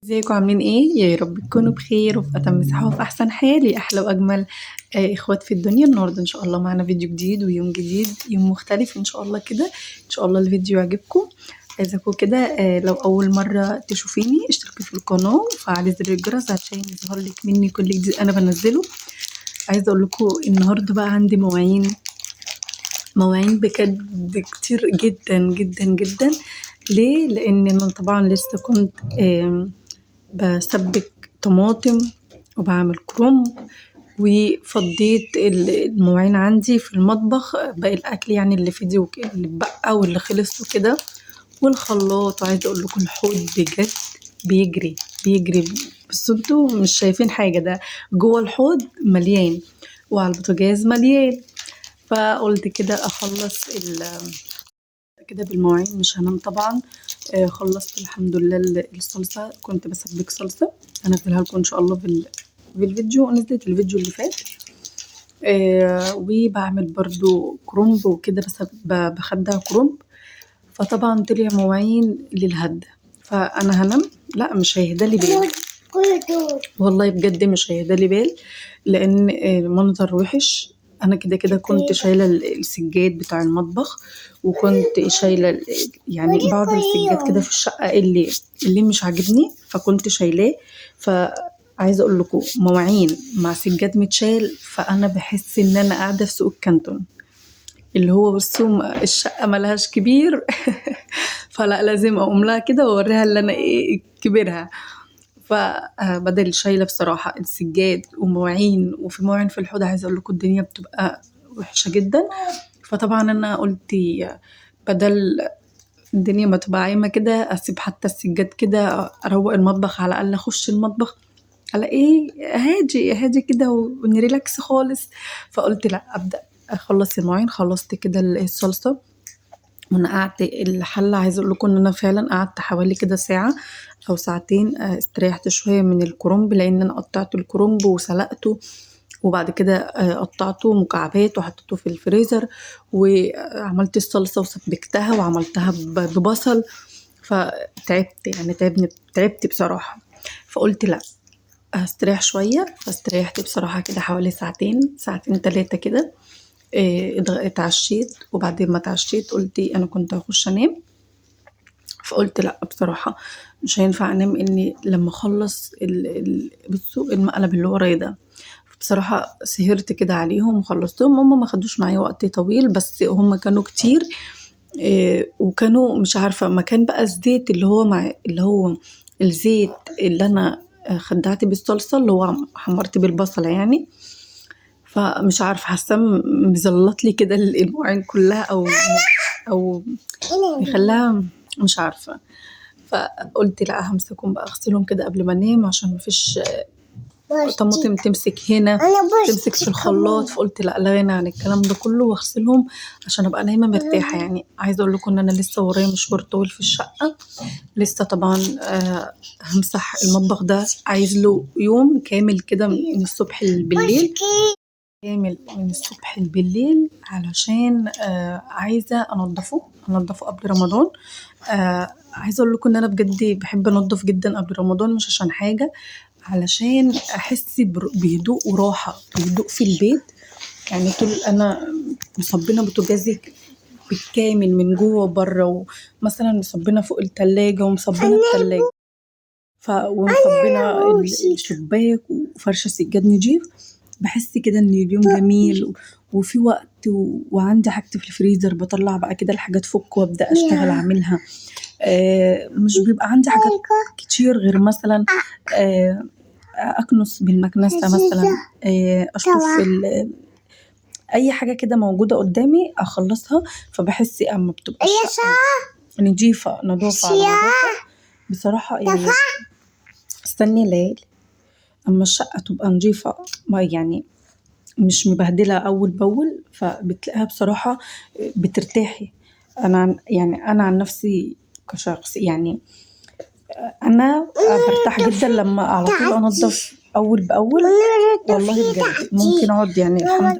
ازيكم عاملين ايه؟ يا رب تكونوا بخير وفي اتم صحة وفي احسن حال يا احلى واجمل اخوات في الدنيا. النهارده ان شاء الله معانا فيديو جديد ويوم جديد، يوم مختلف ان شاء الله كده. ان شاء الله الفيديو يعجبكم. عايزاكم كده لو اول مرة تشوفيني اشتركي في القناة وفعلي زر الجرس عشان يظهر لك مني كل جديد انا بنزله. عايزه اقول لكم النهارده بقى عندي مواعين بجد كتير جدا جدا جدا. ليه؟ لان انا طبعا لسه كنت بسبك طماطم وبعمل كرنب، وفضيت المواعين عندي في المطبخ، باقي الاكل يعني اللي في دي اللي بقى واللي خلص وكده، والخلاط. وعايزه اقول لكم الحوض بجد بيجري بيجري، بس انتوا مش شايفين حاجه، ده جوه الحوض مليان وعلى البوتاجاز مليان. فقلت كده اخلص كده بالمواعين، مش هنام طبعا. خلصت الحمد لله الصلصه، كنت بسبك صلصه هنزلها لكم ان شاء الله في الفيديو، نزلت الفيديو اللي فات. وبعمل برضو كرنب وكده، بس بخدع كرنب. فطبعا طلع مواعين للهدى، فانا هنام لا مش هيهدالي بال، والله بجد مش هيهدالي بال، لان المنظر وحش. انا كده كده كنت شايله السجاد بتاع المطبخ، وكنت شايله يعني بعض السجاد كده في الشقه اللي مش عاجبني، فكنت شايلاه. فعايزه اقول لكم مواعين مع سجاد متشال، فانا بحس ان انا قاعده في سوق الكانتون، اللي هو بصوا الشقه ملهاش كبير. فلا لازم اقوم لها كده واوريها اللي انا ايه كبرها. فبدل شايله بصراحه السجاد ومواعين، وفي مواعين في الحوض، عايزه اقول لكم الدنيا بتبقى وحشه جدا. فطبعا انا قلت بدل الدنيا ما تبقى عايمه كده، اسيب حتى السجاد كده، اروق المطبخ على الاقل، اخش المطبخ على ايه هادي هادي كده ونريلاكس خالص. فقلت لا، ابدا اخلص المواعين. خلصت كده الصلصه ونقعت الحلة. عايزة اقول لكم ان انا فعلا قعدت حوالي كده ساعة او ساعتين، استريحت شوية من الكرنب، لان انا قطعت الكرنب وسلقته، وبعد كده قطعته مكعبات وحطيته في الفريزر، وعملت الصلصة وسبكتها وعملتها ببصل. فتعبت يعني تعبت بصراحة. فقلت لا هستريح شوية، فاستريحت بصراحة كده حوالي ساعتين 3 كده. اتعشيت، وبعدين ما اتعشيت قلت انا كنت هخش انام. فقلت لا بصراحة مش هينفع انام اني لما اخلص بصوا المقلب اللي ورايا ده. بصراحة سهرت كده عليهم وخلصتهم. هم ما خدوش معايا وقت طويل، بس هم كانوا كتير. وكانوا مش عارفة مكان بقى الزيت اللي هو الزيت اللي انا خدعت بالصلصة، اللي هو حمرت بالبصلة يعني. فمش عارفة حاسة مزلط لي كده المواعين كلها، او يخليها مش عارفة. فقلت لا همسكهم بقى اغسلهم كده قبل ما انام، عشان مفيش طماطم تمسك هنا تمسك في الخلاط. فقلت لا غنى عن الكلام ده كله واغسلهم عشان ابقى نايمه مرتاحه. يعني عايزه اقول لكم ان انا لسه ورايا مشوار طويل في الشقه. لسه طبعا همسح المطبخ ده، عايز له يوم كامل كده من الصبح بالليل، كامل من الصبح بالليل، علشان عايزة أنضفه قبل رمضان. عايزة أقول لكم إن أنا بجد بحب أنضف جدا قبل رمضان، مش عشان حاجة، علشان أحس بهدوء وراحة، بهدوء في البيت. يعني طول أنا مصبنة بوتاجازي بالكامل من جوه وبره، ومثلا مصبنة فوق التلاجة ومصبنة التلاجة، ومصبنة الشباك وفرشة سجاد نضيف. بحس كده ان اليوم جميل وفي وقت، وعندي حاجتي في الفريزر، بطلع بقى كده الحاجات فك وابدا اشتغل اعملها. مش بيبقى عندي حاجات كتير غير مثلا اكنس بالمكنسه مثلا، اشطف اي حاجه كده موجوده قدامي اخلصها. فبحس اما بتبقى نضيفه نظافه على نظافه بصراحه يعني. استني ليل اما الشقه تبقى نظيفه، ما يعني مش مبهدله اول باول، فبتلاقيها بصراحه بترتاحي. انا عن نفسي كشخص يعني، انا برتاح جدا لما على طول انضف اول باول. والله بجد ممكن اقعد يعني الحمد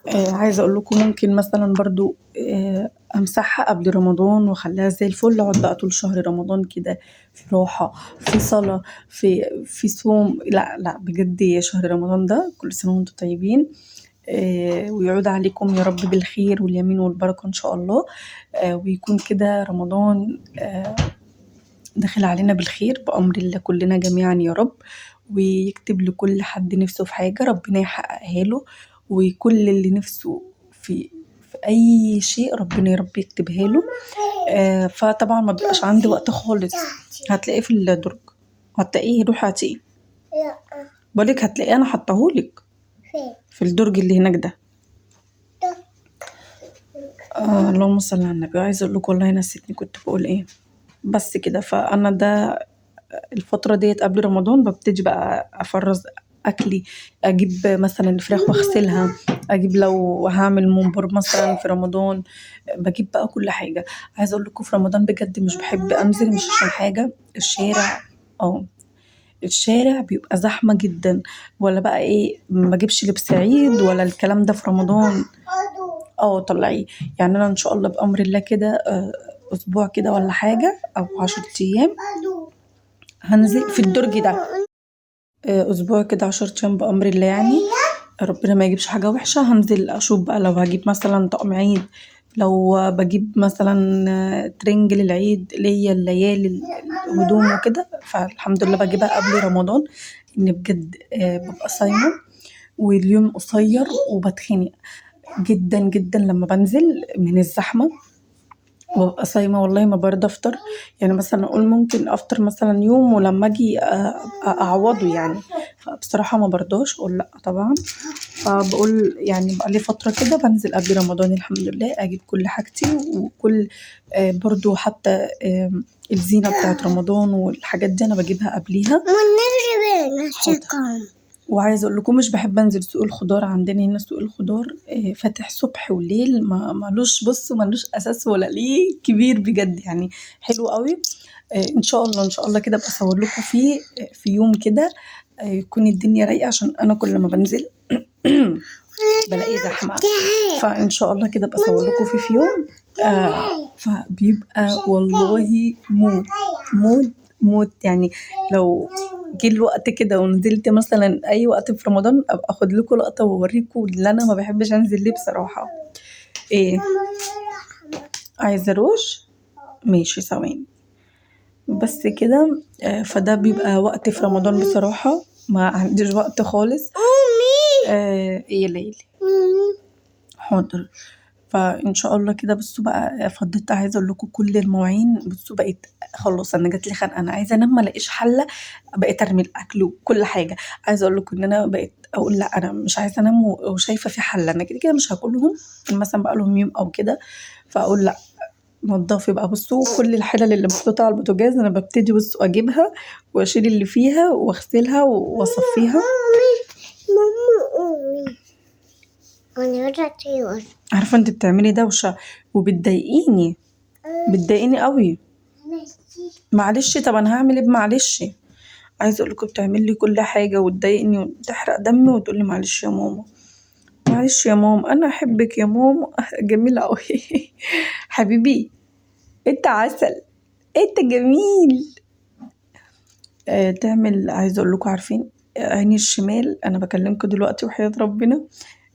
عايزه اقول لكم ممكن مثلا برضو امسحها قبل رمضان واخليها زي الفل، اقعد بقى طول شهر رمضان كده في راحة، في صلاة، في صوم. لا لا بجد يا شهر رمضان ده كل سنة وانتم طيبين. ويعود عليكم يا رب بالخير واليمين والبركة ان شاء الله. ويكون كده رمضان داخل علينا بالخير بأمر الله كلنا جميعا يا رب. ويكتب لكل حد نفسه في حاجة ربنا يحققها له، وكل اللي نفسه في أي شيء ربنا يا رب يكتبها له. فطبعا ما بيبقاش عندي وقت خالص. هتلاقيه في الدرج، هتلاقيه، روح هاتيه. بقولك هتلاقيه، أنا حطاهولك في الدرج اللي هناك ده. اللهم صل على النبي. عايزة أقول لك والله نسيتني كنت بقول إيه. بس كده، فأنا ده الفترة ديت قبل رمضان ببتدي بقى أفرز أكلي، أجيب مثلا الفراخ واغسلها، أجيب لو هعمل ممبار مثلا في رمضان، بجيب بقى كل حاجة. عايزة أقول لكم في رمضان بجد مش بحب أنزل، مش عشان حاجة، الشارع بيبقى زحمة جدا، ولا بقى ايه، ما اجيبش لبس عيد ولا الكلام ده في رمضان. طلعيه. يعني انا ان شاء الله بأمر الله كده اسبوع كده ولا حاجة او 10 ايام هنزل في الدرج ده. اسبوع كده 10 ايام بأمر الله، يعني ربنا ما يجيبش حاجة وحشة. هنزل اشوف بقى لو هجيب مثلا طقم عيد، لو بجيب مثلا ترنج للعيد ليا الليالي الهدوم وكده، فالحمد لله بجيبها قبل رمضان. ان بجد ببقى صايمة واليوم قصير وبتخنق جدا جدا لما بنزل من الزحمة وببقى صايمة، والله ما برضى افطر. يعني مثلا اقول ممكن افطر مثلا يوم ولما اجي اعوضه يعني، فبصراحة ما برضاش اقول لا طبعا. فبقول يعني بقى لي فترة كده بنزل قبل رمضان الحمد لله، اجيب كل حاجتي وكل برضو حتى الزينة بتاعت رمضان والحاجات دي انا بجيبها قبليها. وعايزه اقول لكم مش بحب انزل سوق الخضار. عندنا هنا سوق الخضار فاتح صبح وليل، ملوش ملوش اساس ولا ليه كبير بجد، يعني حلو قوي. ان شاء الله ان شاء الله كده ابقى اصور لكم فيه في يوم كده يكون الدنيا رايقه، عشان انا كل ما بنزل بلاقي زحمه. فان شاء الله كده ابقى اصور لكم فيه في يوم فبيبقى والله موت موت موت. يعني لو جه الوقت كده ونزلت مثلا اي وقت في رمضان ابقى اخد لكم لقطه واوريكم اللي انا ما بحبش انزل ليه بصراحه. ايه عايزه روج؟ ماشي ثواني بس كده. فده بيبقى وقت في رمضان بصراحه، ما عنديش وقت خالص. ايه يا ليلي؟ حاضر. فان شاء الله كده. بصوا بقى فضيت، عايزه اقول لكم كل المواعين. بصوا بقيت خلاص، انا جات لي خنقه، انا عايزه انام ما الاقيش حله، بقيت ارمي الاكل وكل حاجه. عايزه اقول لكم ان انا بقيت اقول لا انا مش عايزه انام وشايفه في حله، انا كده كده مش هاكلهم مثلا بقى لهم يوم او كده، فاقول لا نضفي بقى. بصوا كل الحلل اللي محطوطه على البوتاجاز انا ببتدي بصوا اجيبها واشيل اللي فيها واغسلها واصفيها. عارفه انت بتعملي دوشه وبتضايقيني، بتضايقيني قوي. معلش طب انا هعمل ايه؟ معلش. عايزه اقول لكم بتعمل لي كل حاجه وتضايقني وتحرق دمي وتقول لي معلش يا ماما، معلش يا ماما، انا احبك يا ماما. جميله قوي. حبيبي انت عسل، انت جميل. تعمل. عايزه اقول لكم عارفين عيني الشمال انا بكلمكم دلوقتي وحياة ربنا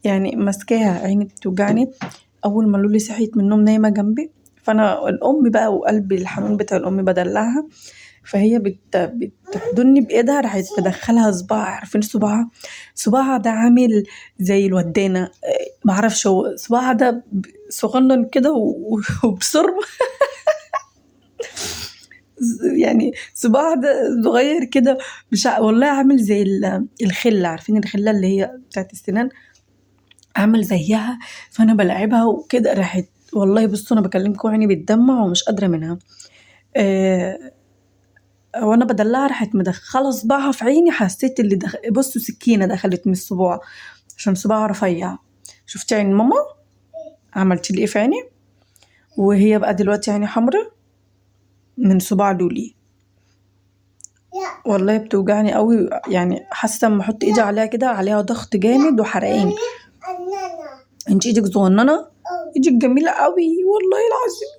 يعني ماسكاها، عيني بتوجعني. اول ما لولي صحيت من النوم نايمه جنبي، فانا الام بقى وقلبي الحنون بتاع الام بدلعها، فهي بتحضني بايدها، راحت مدخلها صباع. عارفين صباعها ده عامل زي الودانه، معرفش هو صباعها ده صغنن كده وبصرم. يعني صباعها ده صغير كده، مش والله عامل زي الخله. عارفين الخله اللي هي بتاعت السنان؟ عامل زيها. فانا بلعبها وكده، راحت والله بصوا انا بكلمكم عيني بتدمع ومش قادره منها. وانا بدلعها راحت مدخله صباعها في عيني، حسيت اللي بصوا سكينه دخلت من الصباع عشان صباعها رفيع. شفتي عين ماما عملت لي ايه في عيني؟ وهي بقى دلوقتي عيني حمرا من صباع لولي. والله بتوجعني قوي، يعني حاسه لما احط ايدي عليها كده عليها ضغط جامد وحرقان. انت ايدك صغننه ايدك جميلة قوي والله العظيم،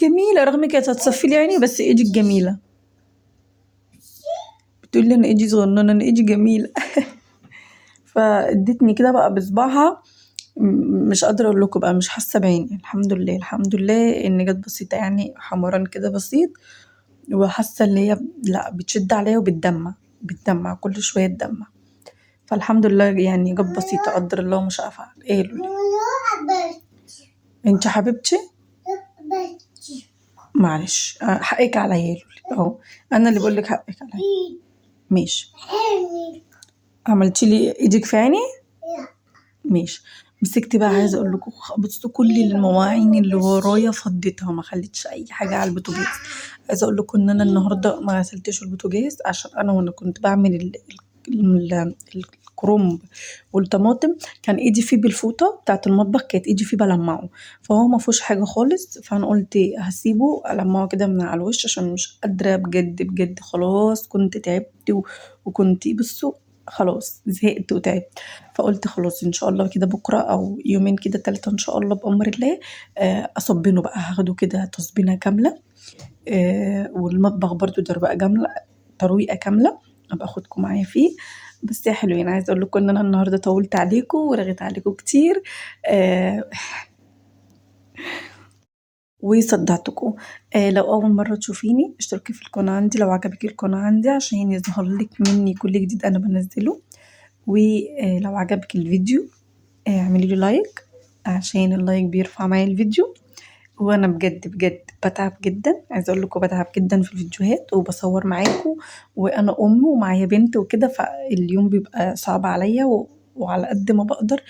جميلة رغم كانت هتصفي لي عيني، بس ايدك جميلة. بتقول لي انا ايدي صغننة، انا ايدي جميلة. فادتني كده بقى بصباعها، مش قادرة اقول لكم بقى، مش حاسة بعيني. الحمد لله الحمد لله ان جت بسيطة، يعني حمران كده بسيط، وحاسة اللي هي لا بتشد عليا بتدمع كل شوية تدمع. فالحمد لله يعني جت بسيطة، قدر الله ما شاء فعل. ايه لولي انت حبيبتي، معلش حقك عليا يا لولي اهو، انا اللي بقول لك حقك عليا. ماشي، عملتي لي ايدك في عيني. ماشي، مسكت بقى. عايزه اقول لكم بصوا كل المواعين اللي ورايا فضيتها، ما خليتش اي حاجه على البوتاجاز. عايزه اقول لكم ان انا النهارده ما غسلتش البوتاجاز، عشان وانا كنت بعمل الكرنب والطماطم، كان ايدي فيه بالفوطه بتاعه المطبخ، كانت ايدي فيه بلمعه، فهو ما فيهوش حاجه خالص. فانا قلت هسيبه المعه كده من على الوش، عشان مش قادره بجد بجد، خلاص كنت تعبت وكنت بصوا خلاص زهقت وتعبت. فقلت خلاص ان شاء الله كده بكره او يومين كده 3 ان شاء الله بامر الله، اصبنه بقى، هاخده كده تصبينه كامله، والمطبخ برضو دربقه كامله، ترويقه كامله، ابقى اخدكم معايا فيه. بس يا حلوين، عايزه اقول لكم ان انا النهارده طولت عليكم ورغيت عليكم كتير، وصدعتكم. لو اول مره تشوفيني اشتركي في القناه عندي لو عجبك القناه عندي، عشان يظهر لك مني كل جديد انا بنزله. ولو عجبك الفيديو اعملي لي لايك، عشان اللايك بيرفع معايا الفيديو. وانا بجد بجد بتعب جدا، عايزه اقول لكم بتعب جدا في الفيديوهات وبصور معاكم، وانا ام ومعايا بنت وكده، فاليوم بيبقى صعب عليا، وعلى قد ما بقدر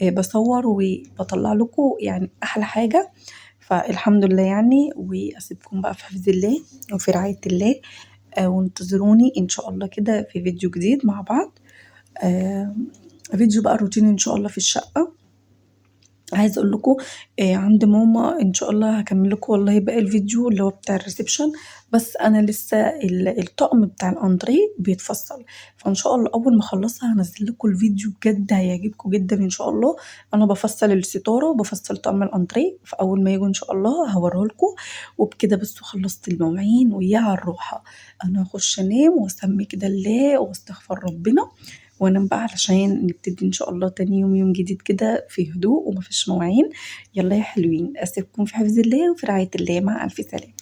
بصور وبطلع لكم يعني احلى حاجه. فالحمد لله يعني، واسيبكم بقى في حفظ الله وفي رعايه الله، وانتظروني ان شاء الله كده في فيديو جديد مع بعض. آه، فيديو بقى روتين ان شاء الله في الشقه. عايزه اقول لكم عند ماما ان شاء الله هكمل لكم والله باقي الفيديو اللي هو بتاع الريسبشن، بس انا لسه الطقم بتاع الانتريه بيتفصل، فان شاء الله اول ما اخلصها هنزل لكم الفيديو، بجد هيعجبكم جدا ان شاء الله. انا بفصل الستاره وبفصل طقم الانتريه، فاول ما يجوا ان شاء الله هوريه لكم. وبكده بس خلصت المواعين ويا على الروحه، انا هخش انام واسمي كده الله واستغفر ربنا وانام بقى، علشان نبتدي ان شاء الله تاني يوم، يوم جديد كده في هدوء ومفيش مواعين. يلا يا حلوين، اسيبكم في حفظ الله وفي رعاية الله، مع الف سلامة.